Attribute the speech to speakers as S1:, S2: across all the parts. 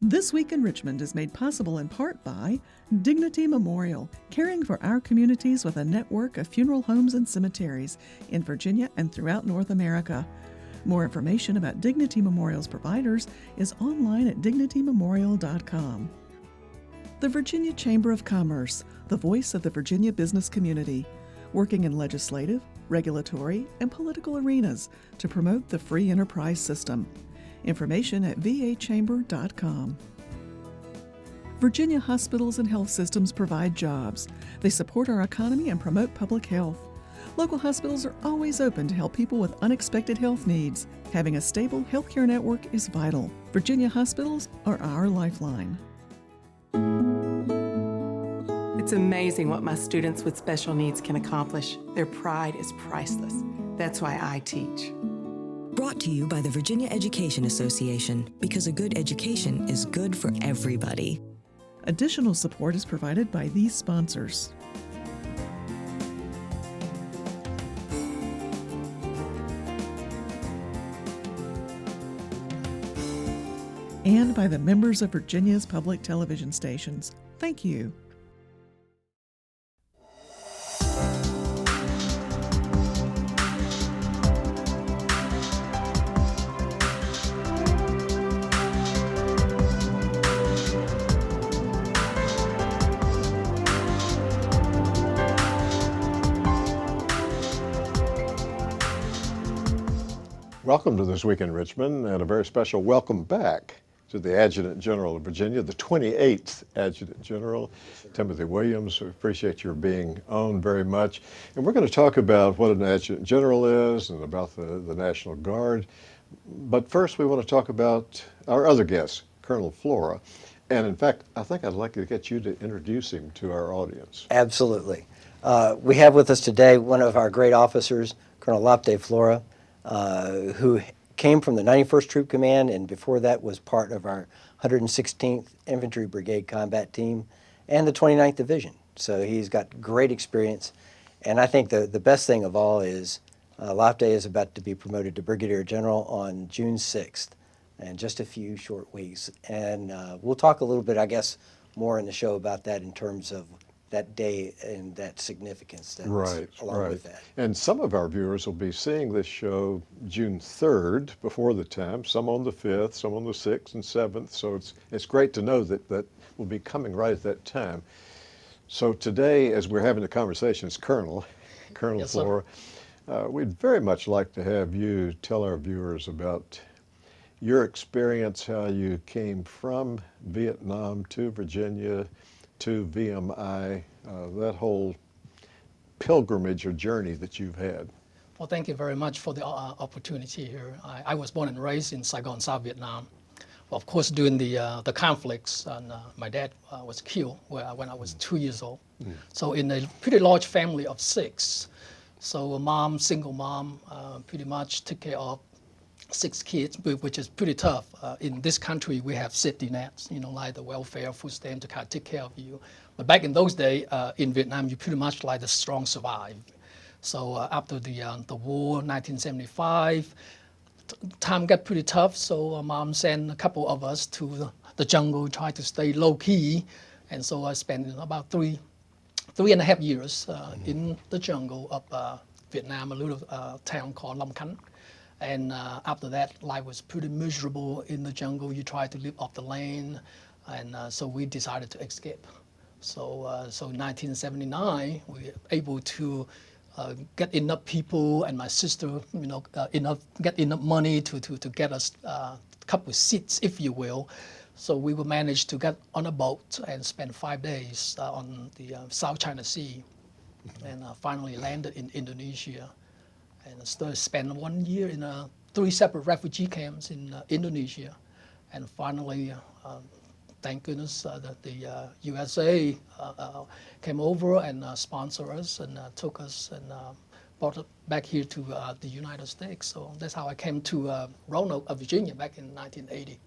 S1: This Week in Richmond is made possible in part by Dignity Memorial, caring for our communities with a network of funeral homes and cemeteries in Virginia and throughout North America. More information about Dignity Memorial's providers is online at dignitymemorial.com. The Virginia Chamber of Commerce, the voice of the Virginia business community, working in legislative, regulatory, and political arenas to promote the free enterprise system. Information at vachamber.com. Virginia hospitals and health systems provide jobs. They support our economy and promote public health. Local hospitals are always open to help people with unexpected health needs. Having a stable healthcare network is vital. Virginia hospitals are our lifeline.
S2: It's amazing what my students with special needs can accomplish. Their pride is priceless. That's why I teach.
S3: Brought to you by the Virginia Education Association, because a good education is good for everybody.
S1: Additional support is provided by these sponsors. And by the members of Virginia's public television stations. Thank you.
S4: Welcome to This Week in Richmond, and a very special welcome back to the Adjutant General of Virginia, the 28th Adjutant General, Timothy Williams. We appreciate your being on very much. And we're going to talk about what an Adjutant General is and about the National Guard. But first, we want to talk about our other guest, Colonel Flora. And in fact, I think I'd like to get you to introduce him to our audience.
S5: Absolutely. We have with us today one of our great officers, Colonel Lopte Flora, who came from the 91st Troop Command, and before that was part of our 116th Infantry Brigade Combat Team and the 29th Division. So he's got great experience, and I think the best thing of all is Lopte is about to be promoted to Brigadier General on June 6th, in just a few short weeks. And we'll talk a little bit, I guess, more in the show about that in terms of that day and that significance that's along with that.
S4: And some of our viewers will be seeing this show June 3rd before the time, some on the 5th, some on the 6th and 7th. So it's great to know that will be coming right at that time. So today, as we're having a conversation, it's Colonel yes, Flora. We'd very much like to have you tell our viewers about your experience, how you came from Vietnam to Virginia, to VMI, that whole pilgrimage or journey that you've had.
S6: Well, thank you very much for the opportunity here. I was born and raised in Saigon, South Vietnam. Well, of course, during the conflicts, and my dad was killed when I was 2 years old. So in a pretty large family of 6. So a mom, single mom, pretty much took care of 6 kids, which is pretty tough. In this country, we have safety nets, like the welfare, food stamp to kind of take care of you. But back in those days, in Vietnam, you pretty much like the strong survive. So after the war, 1975, time got pretty tough. So mom sent a couple of us to the jungle, try to stay low key. And so I spent about three and a half years in the jungle of Vietnam, a little town called Long Khánh. And after that, life was pretty miserable in the jungle. You try to live off the land, and so we decided to escape. So in 1979, we were able to get enough people and my sister, get enough money to get us a couple of seats, if you will. So we were managed to get on a boat and spend 5 days on the South China Sea, and finally landed in Indonesia. And spent 1 year in 3 separate refugee camps in Indonesia. And finally, thank goodness, the USA came over and sponsored us and took us and brought us back here to the United States. So that's how I came to Roanoke, Virginia, back in 1980.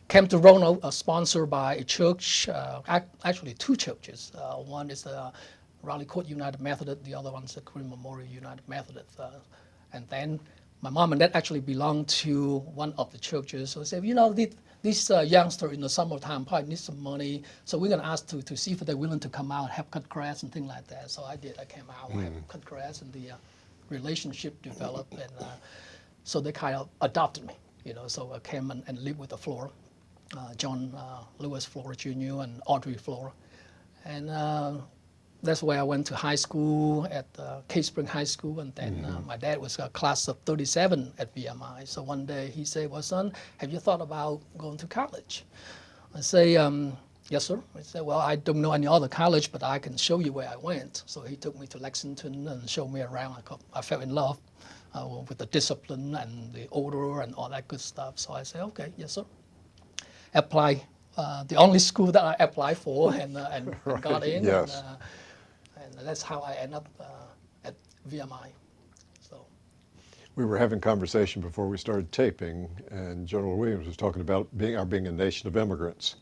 S6: Came to Roanoke, sponsored by a church, actually 2 churches. One is the Raleigh Court United Methodist, the other one's the Green Memorial United Methodist. And then my mom and dad actually belonged to one of the churches. So they said, you know, this youngster in the summertime probably needs some money, so we're going to ask to see if they're willing to come out, help cut grass and things like that. So I did. I came out, helped cut grass, and the relationship developed, and so they kind of adopted me. You know, so I came and lived with the Flora, John Lewis Flora Jr. and Audrey Flora, and that's where I went to high school at Cave Spring High School, and then my dad was a class of 37 at VMI. So one day he said, well, son, have you thought about going to college? I say, yes, sir. He said, well, I don't know any other college, but I can show you where I went. So he took me to Lexington and showed me around. I fell in love with the discipline and the order and all that good stuff. So I said, okay, yes, sir. Apply. The only school that I applied for and
S4: Right,
S6: got in.
S4: yes.
S6: And that's how I ended up at VMI. So
S4: We were having conversation before we started taping, and General Williams was talking about being a nation of immigrants.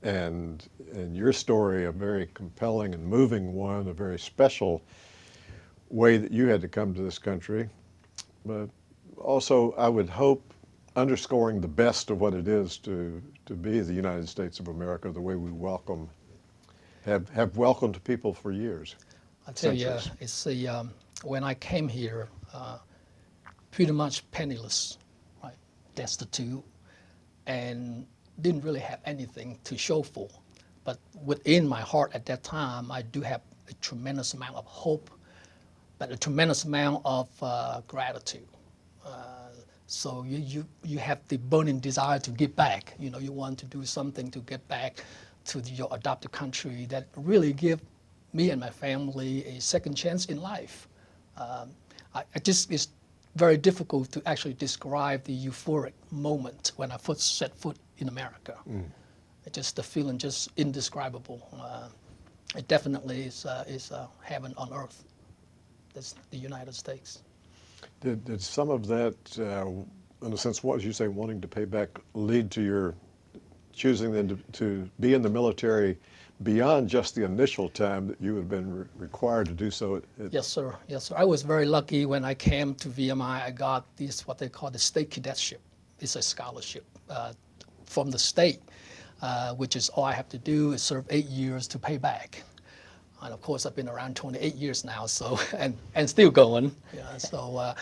S4: And your story, a very compelling and moving one, a very special way that you had to come to this country. But also, I would hope, underscoring the best of what it is to be the United States of America, the way we welcome, have welcomed people for years.
S6: I tell you,
S4: centuries.
S6: it's when I came here, pretty much penniless, right, destitute, and didn't really have anything to show for. But within my heart at that time, I do have a tremendous amount of hope, but a tremendous amount of gratitude. So you have the burning desire to give back. You know, you want to do something to get back to your adopted country that really give me and my family a second chance in life. It's very difficult to actually describe the euphoric moment when I first set foot in America. It's just the feeling just indescribable. It definitely is heaven on earth. That's the United States.
S4: Did some of that, in a sense, what as you say, wanting to pay back, lead to your choosing then to be in the military beyond just the initial time that you had been required to do so?
S6: Yes, sir. Yes, sir. I was very lucky when I came to VMI. I got this, what they call the state cadetship. It's a scholarship from the state, which is all I have to do is serve 8 years to pay back. And of course, I've been around 28 years now, so and still going. Yeah, so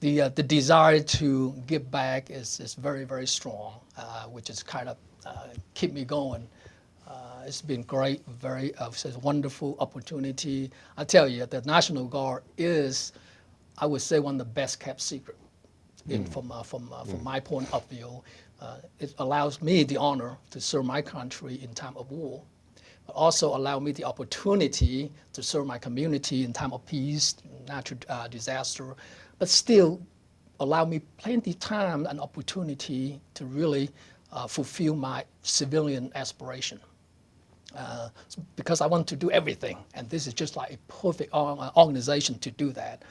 S6: the desire to give back is very, very strong, which is kind of keep me going. It's been great, it's a wonderful opportunity. I tell you, the National Guard is, I would say, one of the best kept secret. From my point of view, it allows me the honor to serve my country in time of war, but also allow me the opportunity to serve my community in time of peace, natural disaster, but still allow me plenty of time and opportunity to really fulfill my civilian aspiration. Because I want to do everything, and this is just like a perfect organization to do that.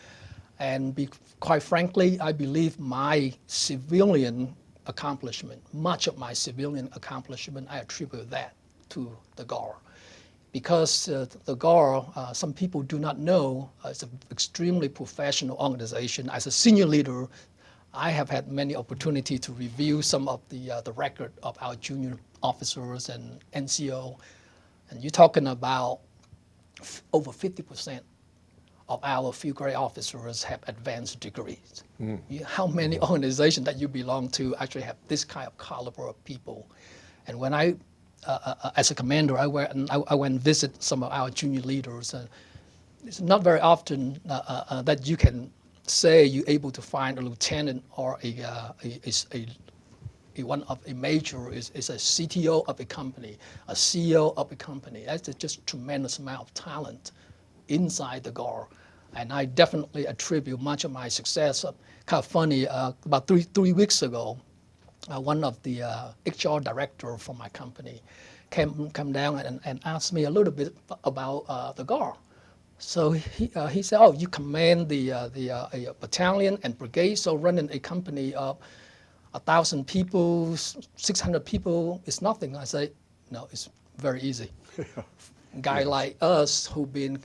S6: And quite frankly, I believe my civilian accomplishment, much of my civilian accomplishment, I attribute that to the GAR. Because the GAR, some people do not know, it's an extremely professional organization. As a senior leader, I have had many opportunities to review some of the record of our junior officers and NCO. And you're talking about over 50% of our field grade officers have advanced degrees. How many organizations that you belong to actually have this kind of caliber of people? And when I, as a commander, I went and visit some of our junior leaders. It's not very often that you can say you're able to find a lieutenant or a major is a CTO of a company, a CEO of a company. That's just tremendous amount of talent inside the GAR. And I definitely attribute much of my success. Kind of funny, about three weeks ago, one of the HR director from my company came down and asked me a little bit about the GAR. So he said, "Oh, you command a battalion and brigade, so running a company of 1,000 people, 600 people is nothing." I say, No, it's very easy. Guy like us who've been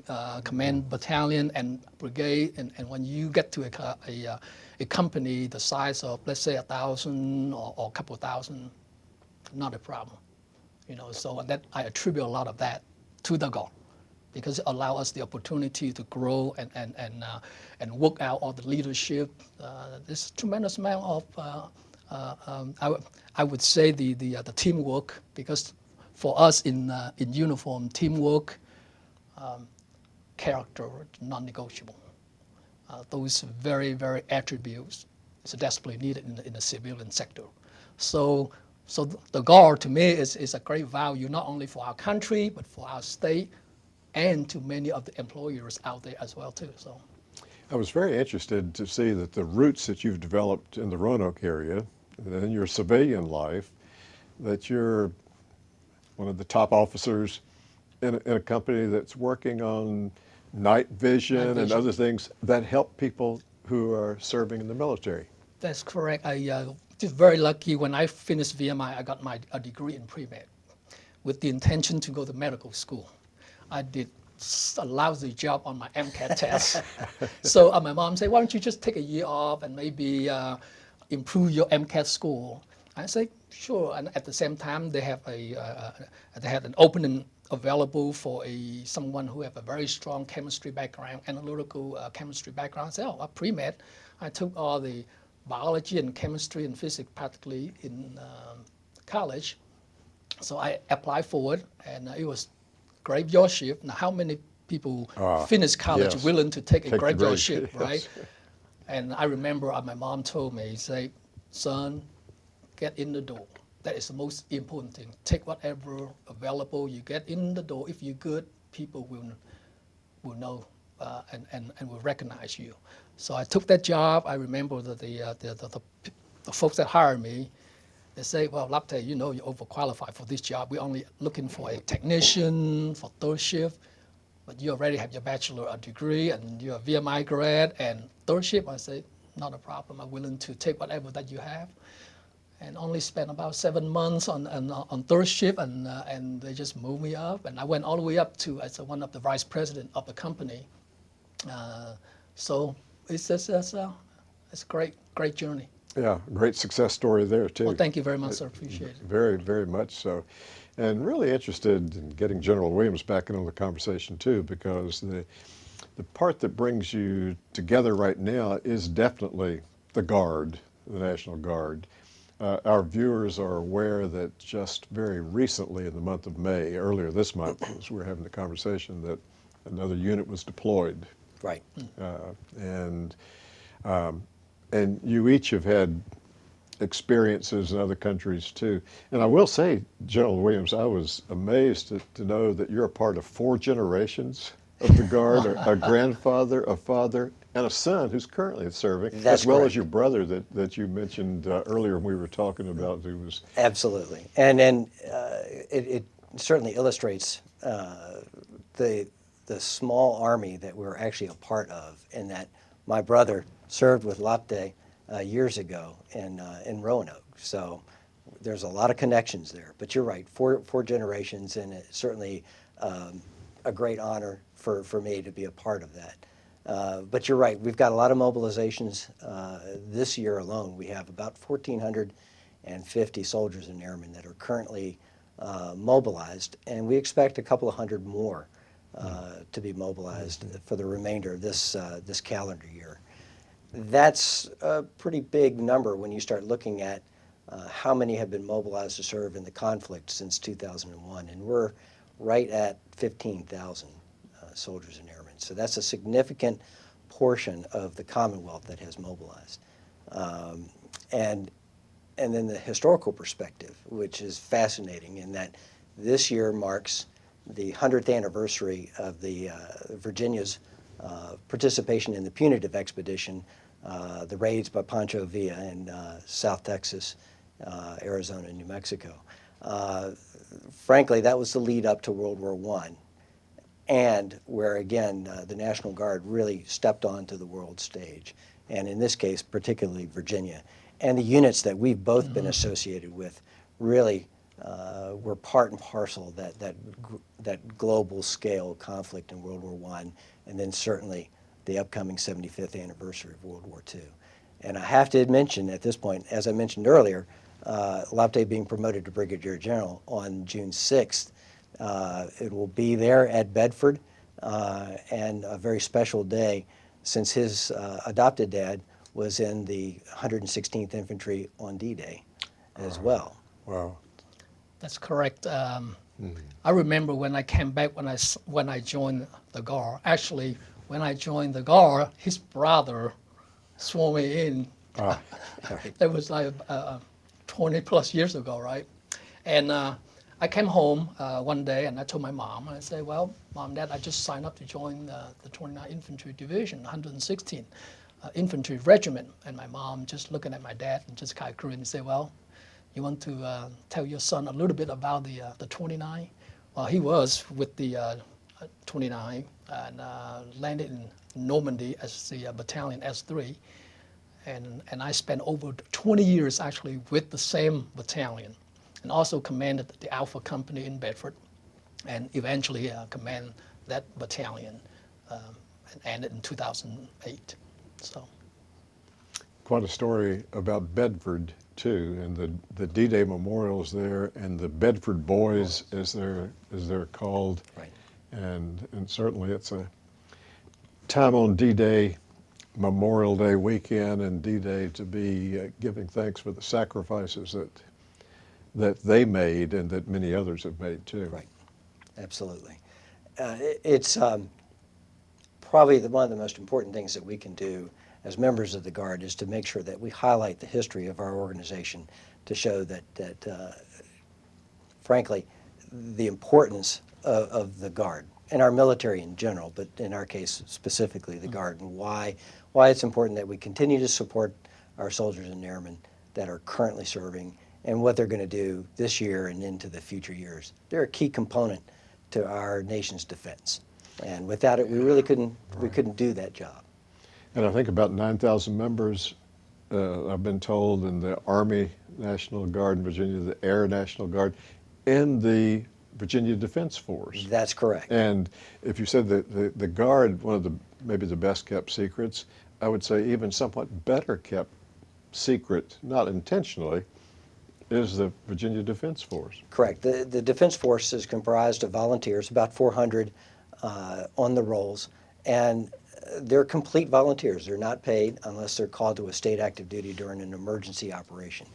S6: command battalion and brigade, and when you get to a company the size of, let's say, 1,000 or a couple thousand, not a problem. So that I attribute a lot of that to the Guard, because it allows us the opportunity to grow and work out all the leadership. There's a tremendous amount of I would say the teamwork, because for us in uniform, teamwork, character, non-negotiable. Those very, very attributes is desperately needed in the civilian sector. So the Guard to me is a great value, not only for our country, but for our state and to many of the employers out there as well too. So
S4: I was very interested to see that the roots that you've developed in the Roanoke area and in your civilian life, that you're one of the top officers in a company that's working on night vision and other things that help people who are serving in the military.
S6: That's correct. I was very lucky when I finished VMI, I got a degree in pre-med with the intention to go to medical school. I did a lousy job on my MCAT test. So my mom said, why don't you just take a year off and maybe improve your MCAT score? I said, sure. And at the same time, they have they had an opening available for someone who have a very strong chemistry background, analytical chemistry background. I said, oh, pre-med. I took all the biology and chemistry and physics practically in college. So I applied for it, and it was graveyard shift. Now, how many people finish college
S4: yes.
S6: willing to take a graveyard
S4: the
S6: shift,
S4: yes.
S6: right? And I remember my mom told me, say, son, get in the door. That is the most important thing. Take whatever available you get in the door. If you're good, people will know and will recognize you. So I took that job. I remember that the folks that hired me, they say, well, Lapte, you're overqualified for this job. We're only looking for a technician for third shift, but you already have your bachelor degree and you're a VMI grad and third shift. I say, not a problem. I'm willing to take whatever that you have. And only spent about 7 months on third shift, and they just moved me up, and I went all the way up to as one of the vice president of the company. So it's just it's a great journey.
S4: Yeah, great success story there too.
S6: Well, thank you very much, sir. Appreciate it.
S4: Very, very much so. And really interested in getting General Williams back in on the conversation too, because the part that brings you together right now is definitely the Guard, the National Guard. Our viewers are aware that just very recently in the month of May, earlier this month, as we were having the conversation, that another unit was deployed.
S5: Right.
S4: And you each have had experiences in other countries too. And I will say, General Williams, I was amazed to know that you're a part of 4 generations of the Guard, a grandfather, a father, and a son who's currently serving,
S5: That's
S4: as well
S5: correct.
S4: as your brother that you mentioned earlier when we were talking about, who was...
S5: Absolutely. And it certainly illustrates the small army that we're actually a part of, in that my brother served with Lapte years ago in Roanoke. So there's a lot of connections there. But you're right, four generations, and it's certainly a great honor for me to be a part of that. But you're right, we've got a lot of mobilizations. This year alone, we have about 1,450 soldiers and airmen that are currently mobilized, and we expect a couple of hundred more to be mobilized for the remainder of this calendar year. That's a pretty big number when you start looking at how many have been mobilized to serve in the conflict since 2001, and we're right at 15,000 soldiers and airmen. So that's a significant portion of the Commonwealth that has mobilized. And then the historical perspective, which is fascinating, in that this year marks the 100th anniversary of the Virginia's participation in the punitive expedition, the raids by Pancho Villa in South Texas, Arizona, and New Mexico. Frankly, that was the lead up to World War I, and where, again, the National Guard really stepped onto the world stage, and in this case, particularly Virginia. And the units that we've both been associated with really were part and parcel of that global scale conflict in World War I, and then certainly the upcoming 75th anniversary of World War II. And I have to mention at this point, as I mentioned earlier, Lapte being promoted to Brigadier General on June 6th. It will be there at Bedford, and a very special day since his adopted dad was in the 116th Infantry on D-Day as well.
S4: Wow.
S6: That's correct. I remember when I came back when I joined the Guard. Actually, when I joined the Guard, his brother swore me in. That was like 20 plus years ago, right? And I came home one day and I told my mom, I said, well, Mom, Dad, I just signed up to join the 29th Infantry Division, 116th Infantry Regiment. And my mom just looking at my dad and just kind of grinned and said, well, you want to tell your son a little bit about the 29? Well, he was with the 29 and landed in Normandy as the battalion S3. And I spent over 20 years actually with the same battalion, and also commanded the Alpha Company in Bedford, and eventually commanded that battalion, and ended in 2008. So.
S4: Quite a story about Bedford too, and the D-Day memorials there, and the Bedford Boys, as they're called.
S5: Right.
S4: And certainly it's a time on D-Day, Memorial Day weekend, and D-Day to be giving thanks for the sacrifices that they made and that many others have made too.
S5: Right. Absolutely. It's probably one of the most important things that we can do as members of the Guard is to make sure that we highlight the history of our organization to show that frankly, the importance of the Guard and our military in general, but in our case specifically the Guard, and why it's important that we continue to support our soldiers and airmen that are currently serving and what they're going to do this year and into the future years. They're a key component to our nation's defense, and without it, we really couldn't do that job.
S4: And I think about 9,000 members, I've been told, in the Army National Guard in Virginia, the Air National Guard, and the Virginia Defense Force.
S5: That's correct.
S4: And if you said that the Guard, one of the maybe the best kept secrets, I would say even somewhat better kept secret, not intentionally, is the Virginia Defense Force.
S5: Correct. The Defense Force is comprised of volunteers, about 400 on the rolls, and they're complete volunteers. They're not paid unless they're called to a state active duty during an emergency operation.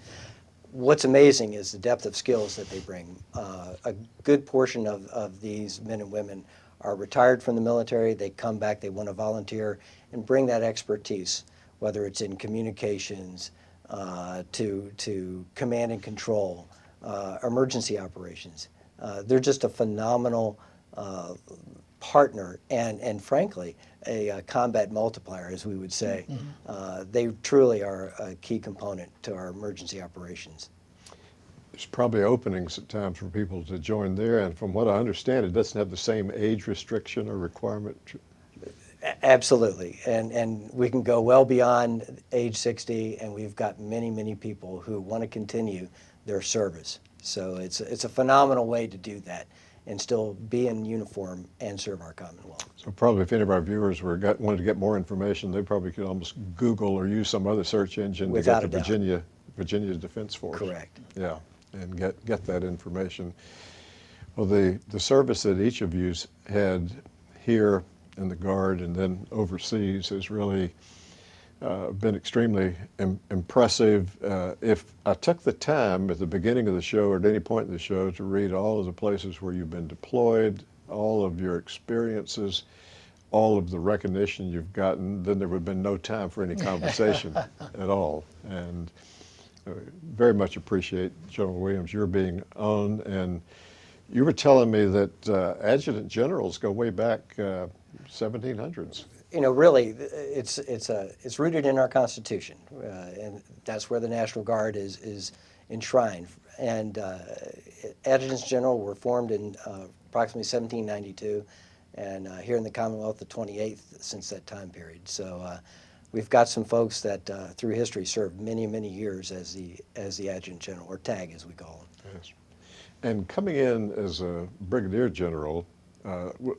S5: What's amazing is the depth of skills that they bring. A good portion of these men and women are retired from the military. They come back, they want to volunteer and bring that expertise, whether it's in communications, to command and control, emergency operations. They're just a phenomenal partner and frankly, a combat multiplier, as we would say. They truly are a key component to our emergency operations.
S4: There's probably openings at times for people to join there, and from what I understand, it doesn't have the same age restriction or requirement.
S5: Absolutely, and we can go well beyond age 60, and we've got many people who want to continue their service. So it's a phenomenal way to do that and still be in uniform and serve our Commonwealth.
S4: So probably if any of our viewers wanted to get more information, they probably could almost Google or use some other search engine
S5: Without
S4: to
S5: a
S4: get
S5: doubt.
S4: Virginia Defense Force.
S5: Correct.
S4: Yeah, and get that information. Well, the service that each of you's had here in the Guard and then overseas has really been extremely impressive. If I took the time at the beginning of the show or at any point in the show to read all of the places where you've been deployed, all of your experiences, all of the recognition you've gotten, then there would have been no time for any conversation at all. And very much appreciate, General Williams, your being on. And you were telling me that adjutant generals go way back 1700s.
S5: You know, really, it's rooted in our Constitution, and that's where the National Guard is enshrined. And adjutants general were formed in approximately 1792, and here in the Commonwealth, the 28th since that time period. So we've got some folks that through history served many years as the adjutant general, or TAG as we call them.
S4: Yes. And coming in as a brigadier general,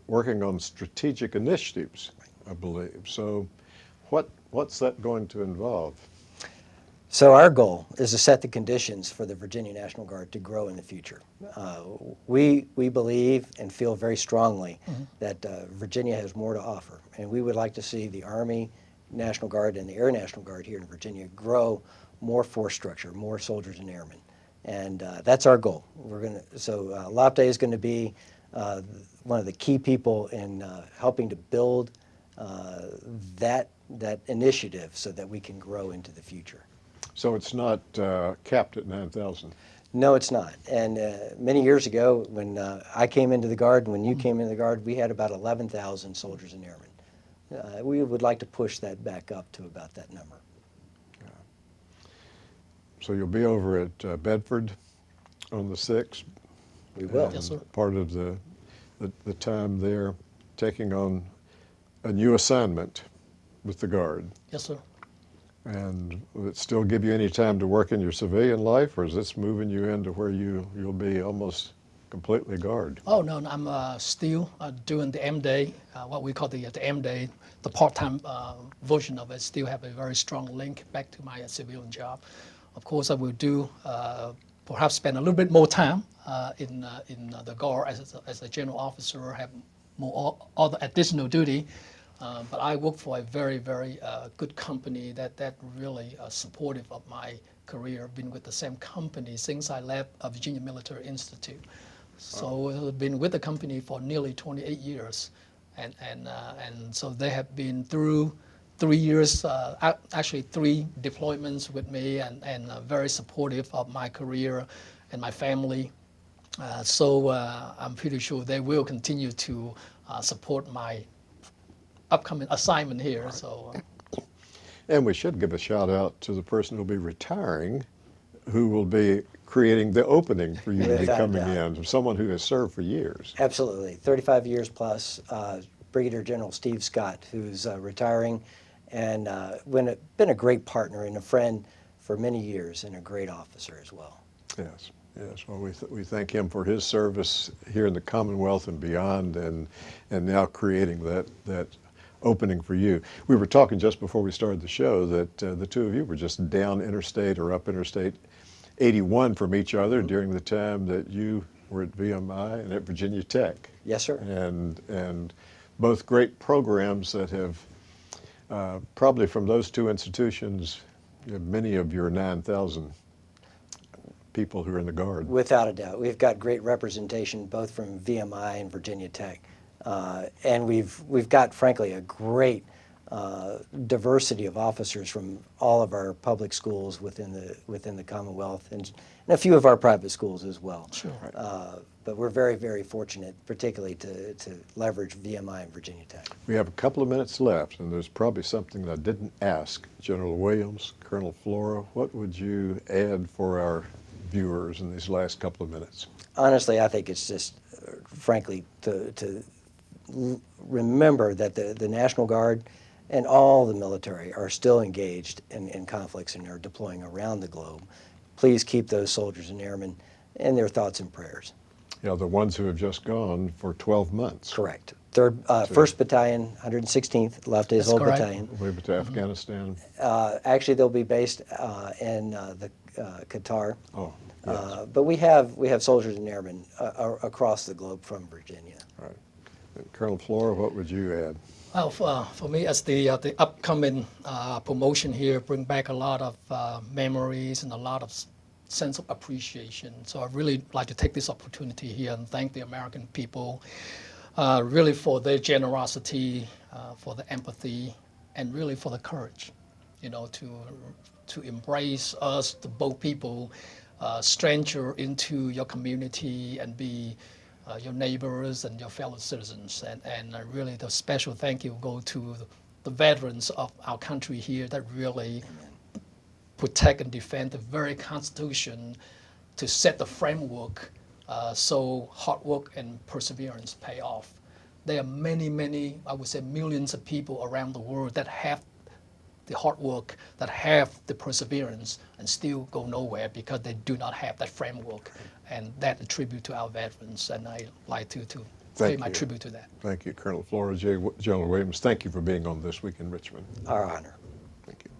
S4: working on strategic initiatives, I believe. So what's that going to involve?
S5: So our goal is to set the conditions for the Virginia National Guard to grow in the future. We believe and feel very strongly that Virginia has more to offer, and we would like to see the Army, National Guard, and the Air National Guard here in Virginia grow more force structure, more soldiers and airmen, and that's our goal. Lapte is going to be one of the key people in helping to build that initiative so that we can grow into the future.
S4: So it's not capped at 9,000?
S5: No, it's not. And many years ago, when I came into the Guard, and when you came into the Guard, we had about 11,000 soldiers and airmen. We would like to push that back up to about that number.
S4: So you'll be over at Bedford on the 6th?
S5: We will.
S6: Yes, sir.
S4: Part of the time there, taking on a new assignment with the Guard.
S6: Yes, sir.
S4: And will it still give you any time to work in your civilian life, or is this moving you into where you'll be almost completely Guard?
S6: Oh, no, I'm still doing the M-Day, what we call the M-Day, the part-time version of it. Still have a very strong link back to my civilian job. Of course, I will do, perhaps spend a little bit more time in the Guard as a general officer, have more other additional duty. But I work for a very, very good company that really supportive of my career. I've been with the same company since I left Virginia Military Institute. So I've been with the company for nearly 28 years. And so they have been through 3 years, actually 3 deployments with me, and very supportive of my career and my family. So I'm pretty sure they will continue to support my upcoming assignment here. So,
S4: And we should give a shout out to the person who'll be retiring, who will be creating the opening for you to be
S5: Without
S4: coming
S5: doubt.
S4: in, someone who has served for years.
S5: Absolutely. 35 years plus, Brigadier General Steve Scott, who's retiring and been a great partner and a friend for many years, and a great officer as well.
S4: Yes, yes. Well, we thank him for his service here in the Commonwealth and beyond, and now creating that opening for you. We were talking just before we started the show that the two of you were just down interstate or up interstate 81 from each other during the time that you were at VMI and at Virginia Tech.
S5: Yes, sir.
S4: And both great programs that have probably from those two institutions, many of your 9,000 people who are in the Guard.
S5: Without a doubt. We've got great representation both from VMI and Virginia Tech. And we've got, frankly, a great diversity of officers from all of our public schools within the Commonwealth, and a few of our private schools as well.
S6: sure.
S5: But we're very, very fortunate, particularly to leverage VMI and Virginia Tech.
S4: We have a couple of minutes left, and there's probably something that I didn't ask. General Williams, Colonel Flora, what would you add for our viewers in these last couple of minutes?
S5: Honestly, I think it's just, frankly, to remember that the National Guard and all the military are still engaged in conflicts and are deploying around the globe. Please keep those soldiers and airmen in their thoughts and prayers.
S4: Yeah, the ones who have just gone for 12 months.
S5: Correct. 1st Battalion, 116th, Lafayette's
S6: That's
S5: old
S6: correct.
S5: battalion.
S4: Way to Afghanistan.
S5: Actually, they'll be based in Qatar.
S4: Oh, yes.
S5: But we have soldiers and airmen across the globe from Virginia.
S4: Right. And Colonel Flora, what would you add?
S6: Well, for me, as the upcoming promotion here, bring back a lot of memories and a lot of sense of appreciation. So I really like to take this opportunity here and thank the American people, really for their generosity, for the empathy, and really for the courage, to embrace us, the both people, stranger into your community and be your neighbors and your fellow citizens. And really the special thank you go to the veterans of our country here that really protect and defend the very Constitution to set the framework so hard work and perseverance pay off. There are many, I would say millions of people around the world that have the hard work, that have the perseverance and still go nowhere because they do not have that framework. And that a tribute to our veterans, and I like to pay
S4: Thank
S6: my
S4: you.
S6: tribute to that.
S4: Thank you, Colonel Flora. General Williams, thank you for being on This Week in Richmond.
S5: Our honor.
S4: Thank you.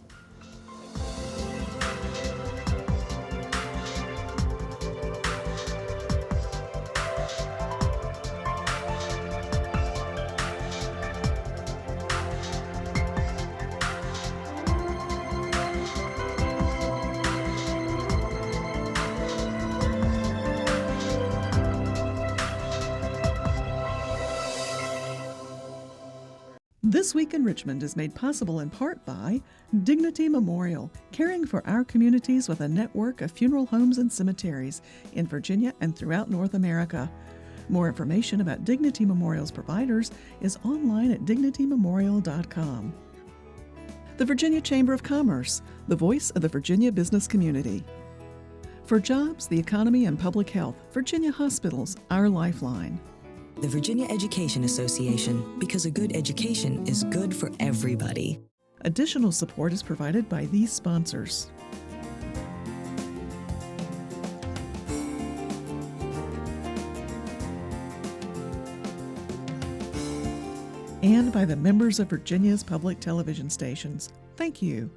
S1: This Week in Richmond is made possible in part by Dignity Memorial, caring for our communities with a network of funeral homes and cemeteries in Virginia and throughout North America. More information about Dignity Memorial's providers is online at dignitymemorial.com. The Virginia Chamber of Commerce, the voice of the Virginia business community. For jobs, the economy, and public health, Virginia Hospitals, our lifeline.
S3: The Virginia Education Association, because a good education is good for everybody.
S1: Additional support is provided by these sponsors. And by the members of Virginia's public television stations. Thank you.